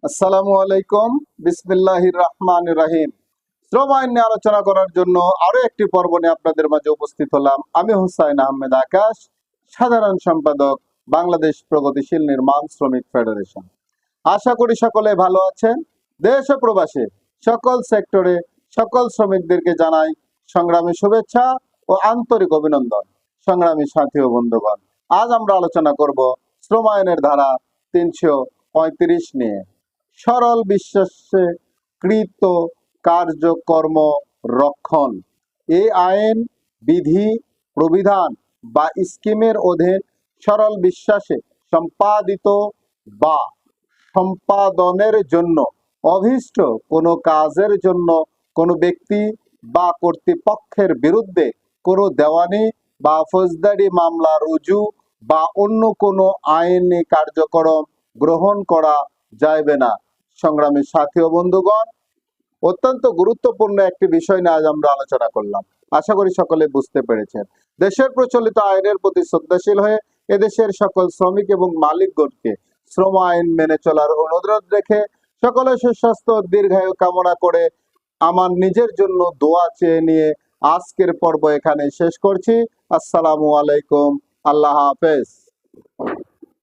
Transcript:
আসসালামু আলাইকুম। বিসমিল্লাহির রহমানির রহিম। শ্রম আইন নিয়ে আলোচনা করার জন্য আরো একটি পর্ব নিয়ে আপনাদের মাঝে উপস্থিত হলাম। আমি হুসাইন আহমেদ আকাশ, সাধারণ সম্পাদক, বাংলাদেশ প্রগতিশীল নির্মাণ শ্রমিক ফেডারেশন। আশা করি সকলে ভালো আছেন। দেশ ও প্রবাসে সকল সেক্টরে সকল শ্রমিকদেরকে জানাই সংগ্রামী শুভেচ্ছা ও আন্তরিক অভিনন্দন। সংগ্রামী সাথী ও বন্ধুগণ, আজ আমরা আলোচনা করব শ্রম আইনের ধারা ৩৩৫ নিয়ে। সরল বিশ্বাসে কৃত কার্যকর্ম রক্ষণ। এই আইন বিধি প্রবিধান বা স্কিমের অধীন সরল বিশ্বাসে সম্পাদিত বা সম্পাদনের জন্য অভীষ্ট কোনো কাজের জন্য কোনো ব্যক্তি বা কর্তৃপক্ষের বিরুদ্ধে কোনো দেওয়ানি বা ফৌজদারি মামলা রুজু বা অন্য কোনো আইনি কার্যক্রম গ্রহণ করা যাইবে না। সংগ্রামী সাথী ও বন্ধুগণ, অত্যন্ত গুরুত্বপূর্ণ একটি বিষয় নিয়ে আজ আমরা আলোচনা করলাম। আশা করি সকলে বুঝতে পেরেছেন। দেশের প্রচলিত আইনের প্রতি শ্রদ্ধাশীল হয়ে এদেশের সকল শ্রমিক এবং মালিকগণকে শ্রম আইন মেনে চলার অনুরোধ রেখে সকলে সুস্বাস্থ্য দীর্ঘায়ু কামনা করে আমার নিজের জন্য দোয়া চেয়ে নিয়ে আজকের পর্ব এখানে শেষ করছি। আসসালামু আলাইকুম। আল্লাহ হাফেজ।